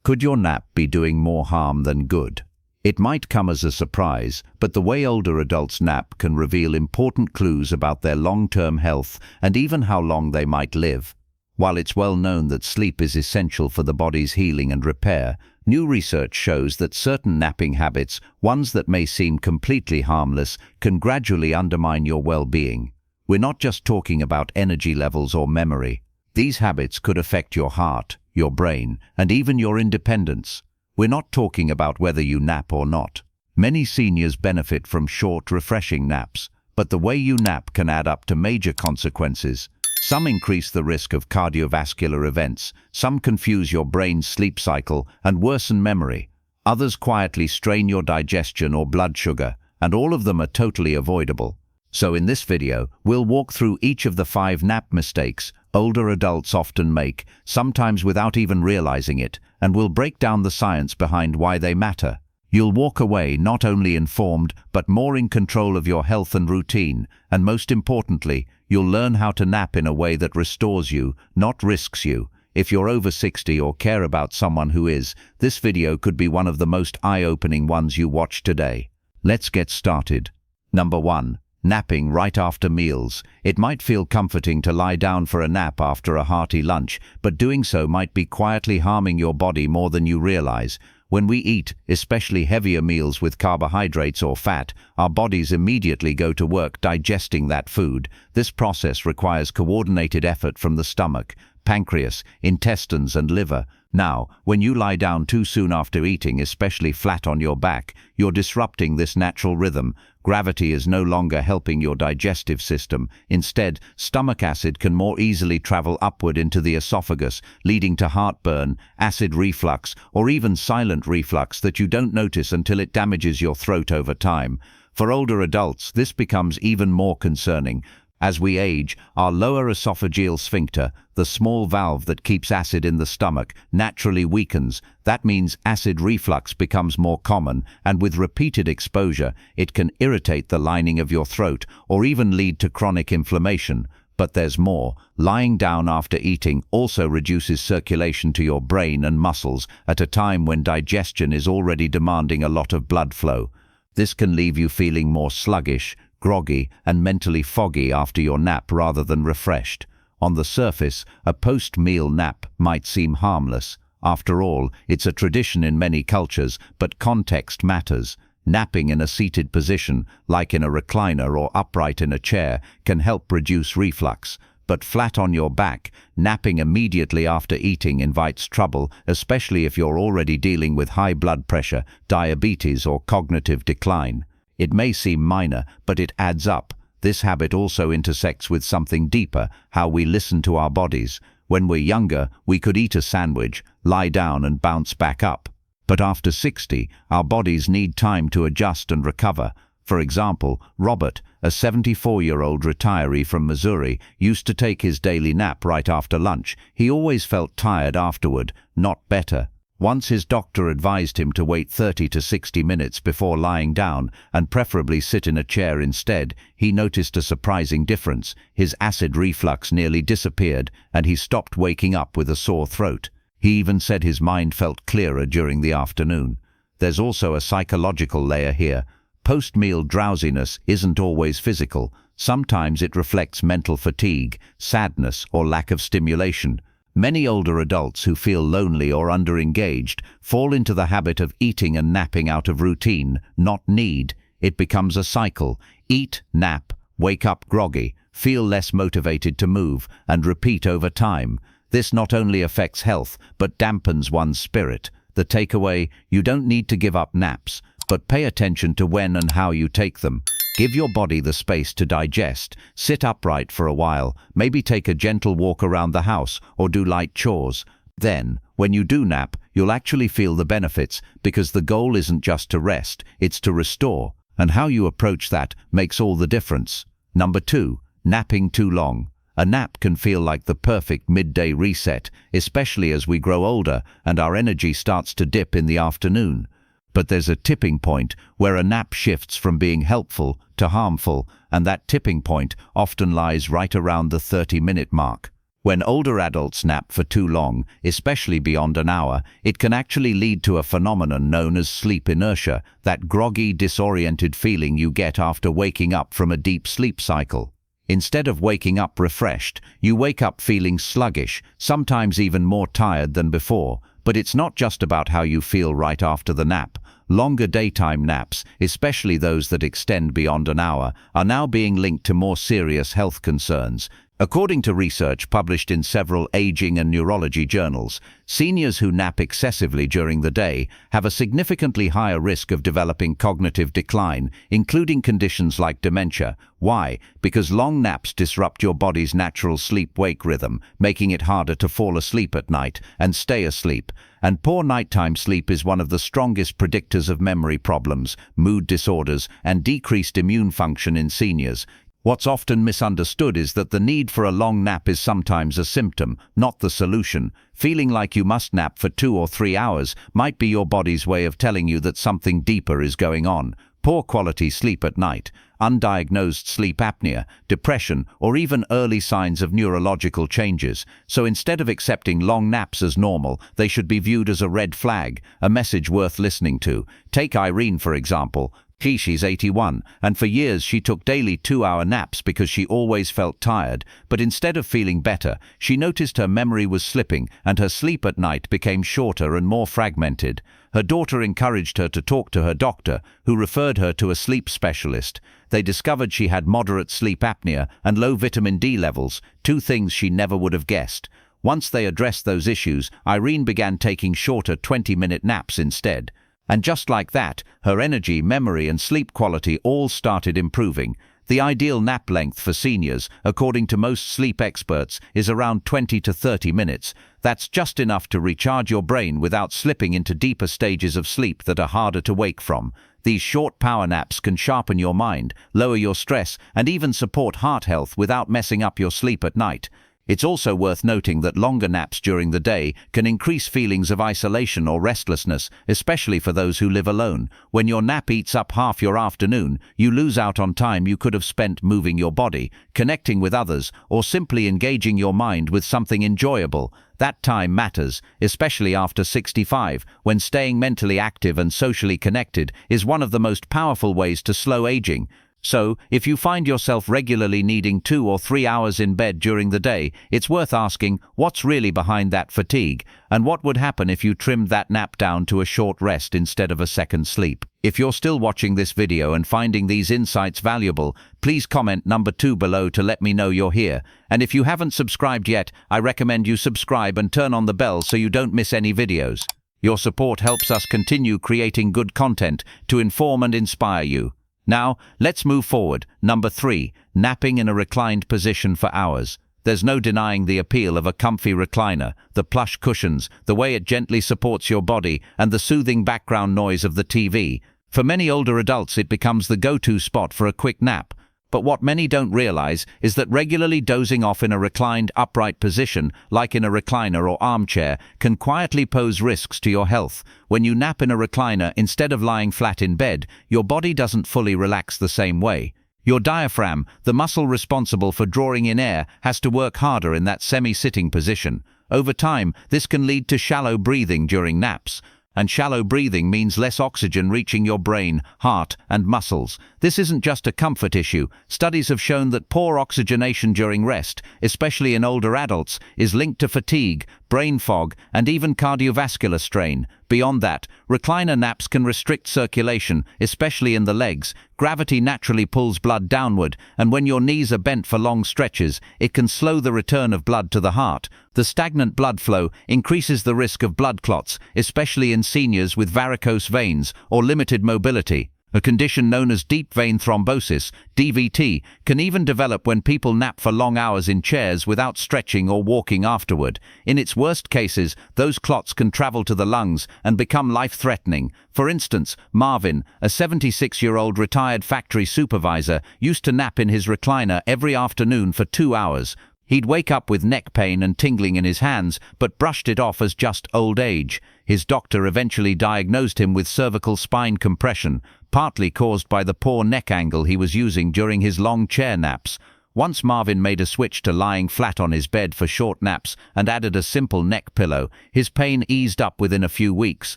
Could your nap be doing more harm than good? It might come as a surprise, but the way older adults nap can reveal important clues about their long-term health and even how long they might live. While it's well known that sleep is essential for the body's healing and repair, new research shows that certain napping habits, ones that may seem completely harmless, can gradually undermine your well-being. We're not just talking about energy levels or memory. These habits could affect your heart, your brain, and even your independence. We're not talking about whether you nap or not. Many seniors benefit from short, refreshing naps, but the way you nap can add up to major consequences. Some increase the risk of cardiovascular events, some confuse your brain's sleep cycle and worsen memory. Others quietly strain your digestion or blood sugar, and all of them are totally avoidable. So in this video, we'll walk through each of the 5 nap mistakes older adults often make, sometimes without even realizing it, and we'll break down the science behind why they matter. You'll walk away not only informed, but more in control of your health and routine, and most importantly, you'll learn how to nap in a way that restores you, not risks you. If you're over 60 or care about someone who is, this video could be one of the most eye-opening ones you watch today. Let's get started. Number 1. Napping right after meals. It might feel comforting to lie down for a nap after a hearty lunch, but doing so might be quietly harming your body more than you realize. When we eat, especially heavier meals with carbohydrates or fat, our bodies immediately go to work digesting that food. This process requires coordinated effort from the stomach, pancreas, intestines, and liver. Now, when you lie down too soon after eating, especially flat on your back, you're disrupting this natural rhythm. Gravity is no longer helping your digestive system. Instead, stomach acid can more easily travel upward into the esophagus, leading to heartburn, acid reflux, or even silent reflux that you don't notice until it damages your throat over time. For older adults, this becomes even more concerning. As we age, our lower esophageal sphincter, the small valve that keeps acid in the stomach, naturally weakens. That means acid reflux becomes more common, and with repeated exposure, it can irritate the lining of your throat or even lead to chronic inflammation. But there's more. Lying down after eating also reduces circulation to your brain and muscles at a time when digestion is already demanding a lot of blood flow. This can leave you feeling more sluggish, groggy, and mentally foggy after your nap rather than refreshed. On the surface, a post-meal nap might seem harmless. After all, it's a tradition in many cultures, but context matters. Napping in a seated position, like in a recliner or upright in a chair, can help reduce reflux. But flat on your back, napping immediately after eating invites trouble, especially if you're already dealing with high blood pressure, diabetes, or cognitive decline. It may seem minor, but it adds up. This habit also intersects with something deeper, how we listen to our bodies. When we're younger, we could eat a sandwich, lie down and bounce back up. But after 60, our bodies need time to adjust and recover. For example, Robert, a 74-year-old retiree from Missouri, used to take his daily nap right after lunch. He always felt tired afterward, not better. Once his doctor advised him to wait 30 to 60 minutes before lying down and preferably sit in a chair instead, he noticed a surprising difference. His acid reflux nearly disappeared and he stopped waking up with a sore throat. He even said his mind felt clearer during the afternoon. There's also a psychological layer here. Post-meal drowsiness isn't always physical. Sometimes it reflects mental fatigue, sadness, or lack of stimulation. Many older adults who feel lonely or underengaged fall into the habit of eating and napping out of routine, not need. It becomes a cycle. Eat, nap, wake up groggy, feel less motivated to move, and repeat over time. This not only affects health, but dampens one's spirit. The takeaway: you don't need to give up naps, but pay attention to when and how you take them. Give your body the space to digest, sit upright for a while, maybe take a gentle walk around the house or do light chores. Then, when you do nap, you'll actually feel the benefits, because the goal isn't just to rest, it's to restore. And how you approach that makes all the difference. Number 2. Napping too long. A nap can feel like the perfect midday reset, especially as we grow older and our energy starts to dip in the afternoon. But there's a tipping point where a nap shifts from being helpful to harmful, and that tipping point often lies right around the 30-minute mark. When older adults nap for too long, especially beyond an hour, it can actually lead to a phenomenon known as sleep inertia, that groggy, disoriented feeling you get after waking up from a deep sleep cycle. Instead of waking up refreshed, you wake up feeling sluggish, sometimes even more tired than before. But it's not just about how you feel right after the nap. Longer daytime naps, especially those that extend beyond an hour, are now being linked to more serious health concerns. According to research published in several aging and neurology journals, seniors who nap excessively during the day have a significantly higher risk of developing cognitive decline, including conditions like dementia. Why? Because long naps disrupt your body's natural sleep-wake rhythm, making it harder to fall asleep at night and stay asleep. And poor nighttime sleep is one of the strongest predictors of memory problems, mood disorders, and decreased immune function in seniors. What's often misunderstood is that the need for a long nap is sometimes a symptom, not the solution. Feeling like you must nap for 2 or 3 hours might be your body's way of telling you that something deeper is going on. Poor quality sleep at night, undiagnosed sleep apnea, depression, or even early signs of neurological changes. So instead of accepting long naps as normal, they should be viewed as a red flag, a message worth listening to. Take Irene, for example. She's 81, and for years she took daily 2-hour naps because she always felt tired, but instead of feeling better, she noticed her memory was slipping and her sleep at night became shorter and more fragmented. Her daughter encouraged her to talk to her doctor, who referred her to a sleep specialist. They discovered she had moderate sleep apnea and low vitamin D levels, 2 things she never would have guessed. Once they addressed those issues, Irene began taking shorter 20-minute naps instead. And just like that, her energy, memory, and sleep quality all started improving. The ideal nap length for seniors, according to most sleep experts, is around 20 to 30 minutes. That's just enough to recharge your brain without slipping into deeper stages of sleep that are harder to wake from. These short power naps can sharpen your mind, lower your stress, and even support heart health without messing up your sleep at night. It's also worth noting that longer naps during the day can increase feelings of isolation or restlessness, especially for those who live alone. When your nap eats up half your afternoon, you lose out on time you could have spent moving your body, connecting with others, or simply engaging your mind with something enjoyable. That time matters, especially after 65, when staying mentally active and socially connected is one of the most powerful ways to slow aging. So, if you find yourself regularly needing 2 or 3 hours in bed during the day, it's worth asking what's really behind that fatigue, and what would happen if you trimmed that nap down to a short rest instead of a second sleep. If you're still watching this video and finding these insights valuable, please comment number 2 below to let me know you're here. And if you haven't subscribed yet, I recommend you subscribe and turn on the bell so you don't miss any videos. Your support helps us continue creating good content to inform and inspire you. Now, let's move forward. Number 3, napping in a reclined position for hours. There's no denying the appeal of a comfy recliner, the plush cushions, the way it gently supports your body, and the soothing background noise of the TV. For many older adults, it becomes the go-to spot for a quick nap. But what many don't realize is that regularly dozing off in a reclined, upright position, like in a recliner or armchair, can quietly pose risks to your health. When you nap in a recliner instead of lying flat in bed, your body doesn't fully relax the same way. Your diaphragm, the muscle responsible for drawing in air, has to work harder in that semi-sitting position. Over time, this can lead to shallow breathing during naps. And shallow breathing means less oxygen reaching your brain, heart, and muscles. This isn't just a comfort issue. Studies have shown that poor oxygenation during rest, especially in older adults, is linked to fatigue, brain fog, and even cardiovascular strain. Beyond that, recliner naps can restrict circulation, especially in the legs. Gravity naturally pulls blood downward, and when your knees are bent for long stretches, it can slow the return of blood to the heart. The stagnant blood flow increases the risk of blood clots, especially in seniors with varicose veins or limited mobility. A condition known as deep vein thrombosis, DVT, can even develop when people nap for long hours in chairs without stretching or walking afterward. In its worst cases, those clots can travel to the lungs and become life-threatening. For instance, Marvin, a 76-year-old retired factory supervisor, used to nap in his recliner every afternoon for 2 hours. He'd wake up with neck pain and tingling in his hands, but brushed it off as just old age. His doctor eventually diagnosed him with cervical spine compression, partly caused by the poor neck angle he was using during his long chair naps. Once Marvin made a switch to lying flat on his bed for short naps and added a simple neck pillow. His pain eased up within a few weeks,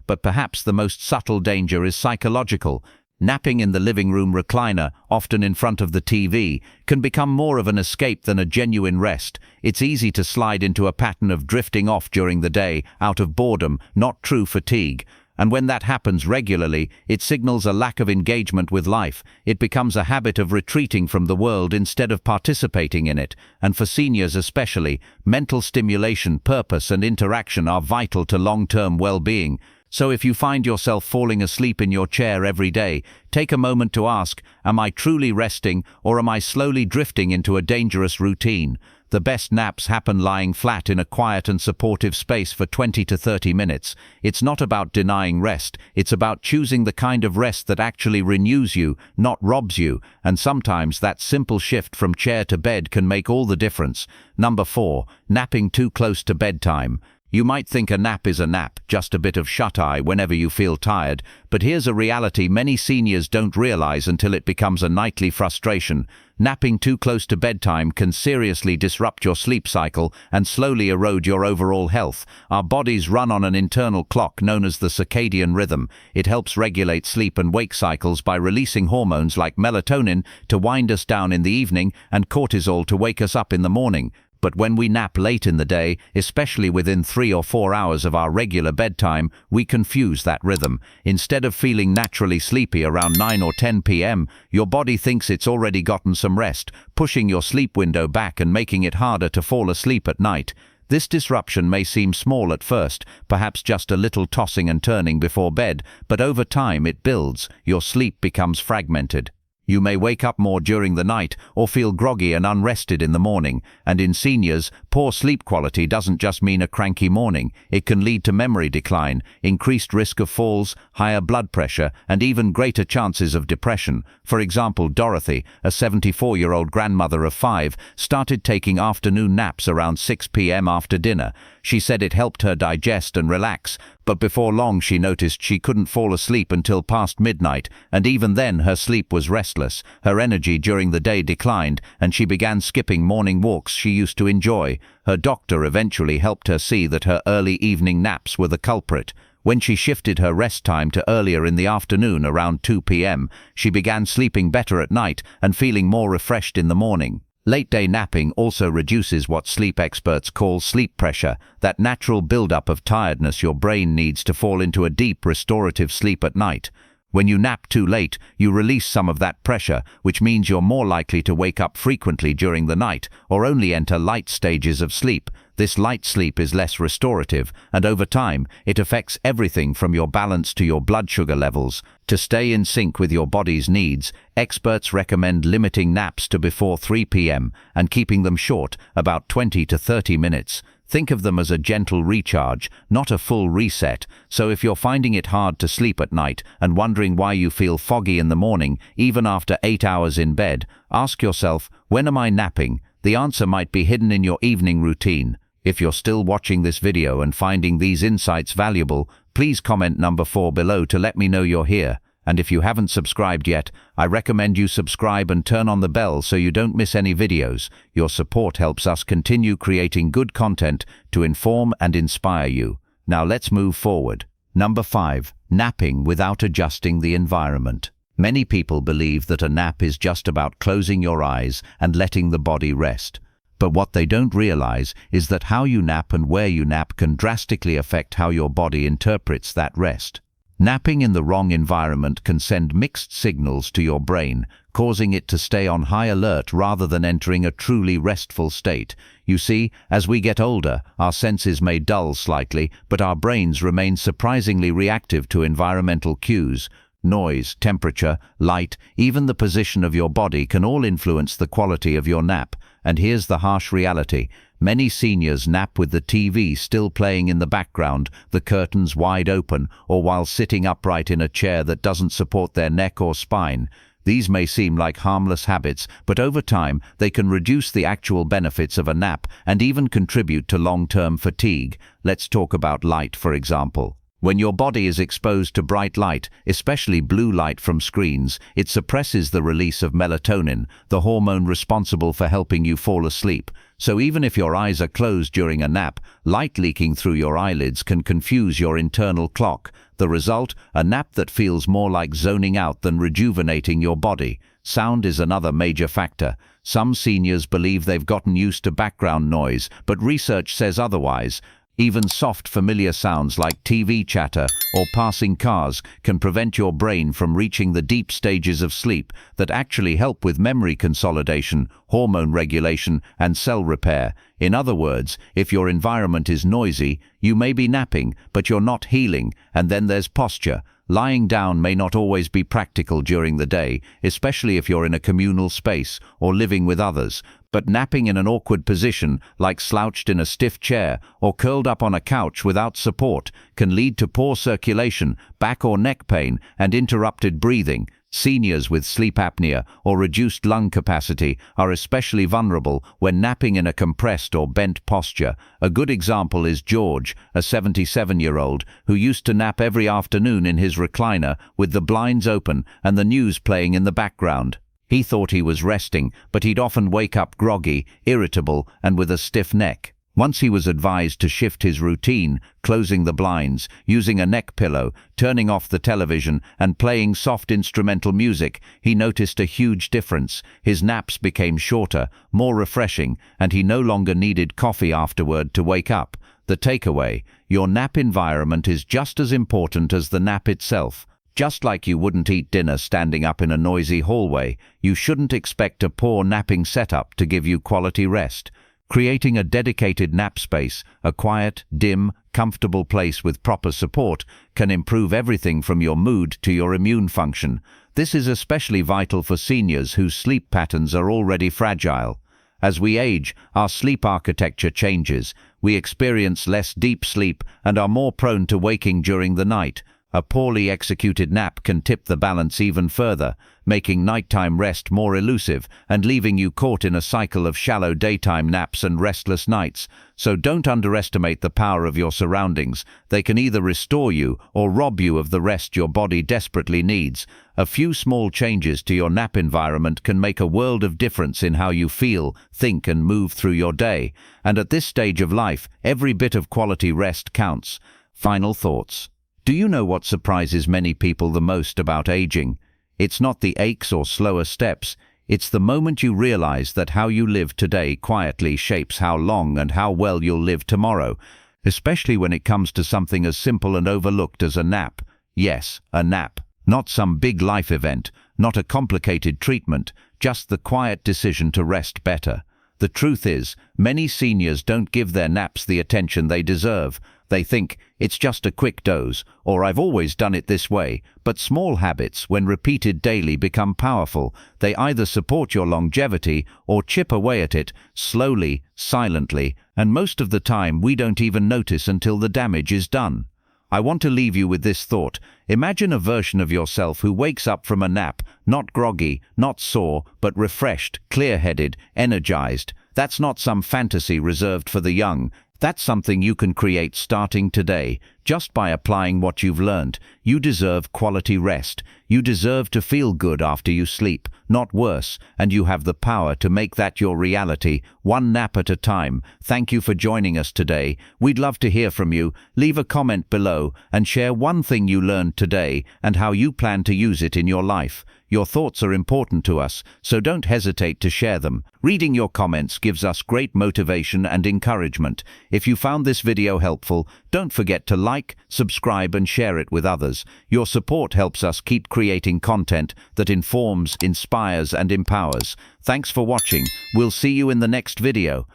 but perhaps the most subtle danger is psychological. Napping in the living room recliner, often in front of the TV, can become more of an escape than a genuine rest. It's easy to slide into a pattern of drifting off during the day, out of boredom, not true fatigue. And when that happens regularly, it signals a lack of engagement with life. It becomes a habit of retreating from the world instead of participating in it. And for seniors especially, mental stimulation, purpose, and interaction are vital to long-term well-being. So if you find yourself falling asleep in your chair every day, take a moment to ask, am I truly resting, or am I slowly drifting into a dangerous routine? The best naps happen lying flat in a quiet and supportive space for 20 to 30 minutes. It's not about denying rest, it's about choosing the kind of rest that actually renews you, not robs you, and sometimes that simple shift from chair to bed can make all the difference. Number 4, napping too close to bedtime. You might think a nap is a nap, just a bit of shut-eye whenever you feel tired, but here's a reality many seniors don't realize until it becomes a nightly frustration. Napping too close to bedtime can seriously disrupt your sleep cycle and slowly erode your overall health. Our bodies run on an internal clock known as the circadian rhythm. It helps regulate sleep and wake cycles by releasing hormones like melatonin to wind us down in the evening and cortisol to wake us up in the morning. But when we nap late in the day, especially within 3 or 4 hours of our regular bedtime, we confuse that rhythm. Instead of feeling naturally sleepy around 9 or 10 p.m., your body thinks it's already gotten some rest, pushing your sleep window back and making it harder to fall asleep at night. This disruption may seem small at first, perhaps just a little tossing and turning before bed, but over time it builds. Your sleep becomes fragmented. You may wake up more during the night or feel groggy and unrested in the morning. And in seniors, poor sleep quality doesn't just mean a cranky morning. It can lead to memory decline, increased risk of falls, higher blood pressure, and even greater chances of depression. For example, Dorothy, a 74-year-old grandmother of 5, started taking afternoon naps around 6 p.m. after dinner. She said it helped her digest and relax, but before long she noticed she couldn't fall asleep until past midnight, and even then her sleep was restless. Her energy during the day declined, and she began skipping morning walks she used to enjoy. Her doctor eventually helped her see that her early evening naps were the culprit. When she shifted her rest time to earlier in the afternoon around 2 p.m., she began sleeping better at night and feeling more refreshed in the morning. Late-day napping also reduces what sleep experts call sleep pressure, that natural buildup of tiredness your brain needs to fall into a deep, restorative sleep at night. When you nap too late, you release some of that pressure, which means you're more likely to wake up frequently during the night or only enter light stages of sleep. This light sleep is less restorative, and over time, it affects everything from your balance to your blood sugar levels. To stay in sync with your body's needs, experts recommend limiting naps to before 3 p.m. and keeping them short, about 20 to 30 minutes. Think of them as a gentle recharge, not a full reset. So if you're finding it hard to sleep at night and wondering why you feel foggy in the morning, even after 8 hours in bed, ask yourself, when am I napping? The answer might be hidden in your evening routine. If you're still watching this video and finding these insights valuable, please comment number 4 below to let me know you're here. And if you haven't subscribed yet, I recommend you subscribe and turn on the bell so you don't miss any videos. Your support helps us continue creating good content to inform and inspire you. Now let's move forward. Number 5. Napping without adjusting the environment. Many people believe that a nap is just about closing your eyes and letting the body rest. But what they don't realize is that how you nap and where you nap can drastically affect how your body interprets that rest. Napping in the wrong environment can send mixed signals to your brain, causing it to stay on high alert rather than entering a truly restful state. You see, as we get older, our senses may dull slightly, but our brains remain surprisingly reactive to environmental cues. Noise, temperature, light, even the position of your body can all influence the quality of your nap. And here's the harsh reality. Many seniors nap with the TV still playing in the background, the curtains wide open, or while sitting upright in a chair that doesn't support their neck or spine. These may seem like harmless habits, but over time they can reduce the actual benefits of a nap and even contribute to long-term fatigue. Let's talk about light, for example. When your body is exposed to bright light, especially blue light from screens, it suppresses the release of melatonin, the hormone responsible for helping you fall asleep. So even if your eyes are closed during a nap, light leaking through your eyelids can confuse your internal clock. The result, a nap that feels more like zoning out than rejuvenating your body. Sound is another major factor. Some seniors believe they've gotten used to background noise, but research says otherwise. Even soft, familiar sounds like TV chatter or passing cars can prevent your brain from reaching the deep stages of sleep that actually help with memory consolidation, hormone regulation, and cell repair. In other words, if your environment is noisy, you may be napping, but you're not healing. And then there's posture. Lying down may not always be practical during the day, especially if you're in a communal space or living with others. But napping in an awkward position, like slouched in a stiff chair or curled up on a couch without support, can lead to poor circulation, back or neck pain, and interrupted breathing. Seniors with sleep apnea or reduced lung capacity are especially vulnerable when napping in a compressed or bent posture. A good example is George, a 77-year-old, who used to nap every afternoon in his recliner with the blinds open and the news playing in the background. He thought he was resting, but he'd often wake up groggy, irritable, and with a stiff neck. Once he was advised to shift his routine, closing the blinds, using a neck pillow, turning off the television, and playing soft instrumental music, he noticed a huge difference. His naps became shorter, more refreshing, and he no longer needed coffee afterward to wake up. The takeaway: your nap environment is just as important as the nap itself. Just like you wouldn't eat dinner standing up in a noisy hallway, you shouldn't expect a poor napping setup to give you quality rest. Creating a dedicated nap space, a quiet, dim, comfortable place with proper support, can improve everything from your mood to your immune function. This is especially vital for seniors whose sleep patterns are already fragile. As we age, our sleep architecture changes. We experience less deep sleep and are more prone to waking during the night. A poorly executed nap can tip the balance even further, making nighttime rest more elusive and leaving you caught in a cycle of shallow daytime naps and restless nights. So don't underestimate the power of your surroundings. They can either restore you or rob you of the rest your body desperately needs. A few small changes to your nap environment can make a world of difference in how you feel, think, and move through your day. And at this stage of life, every bit of quality rest counts. Final thoughts. Do you know what surprises many people the most about aging? It's not the aches or slower steps. It's the moment you realize that how you live today quietly shapes how long and how well you'll live tomorrow, especially when it comes to something as simple and overlooked as a nap. Yes, a nap. Not some big life event, not a complicated treatment, just the quiet decision to rest better. The truth is, many seniors don't give their naps the attention they deserve. They think, it's just a quick doze, or I've always done it this way. But small habits, when repeated daily, become powerful. They either support your longevity or chip away at it, slowly, silently, and most of the time we don't even notice until the damage is done. I want to leave you with this thought. Imagine a version of yourself who wakes up from a nap, not groggy, not sore, but refreshed, clear-headed, energized. That's not some fantasy reserved for the young. That's something you can create starting today, just by applying what you've learned. You deserve quality rest. You deserve to feel good after you sleep, not worse, and you have the power to make that your reality, one nap at a time. Thank you for joining us today. We'd love to hear from you. Leave a comment below and share one thing you learned today and how you plan to use it in your life. Your thoughts are important to us, so don't hesitate to share them. Reading your comments gives us great motivation and encouragement. If you found this video helpful, don't forget to like, subscribe, and share it with others. Your support helps us keep creating content that informs, inspires, and empowers. Thanks for watching. We'll see you in the next video.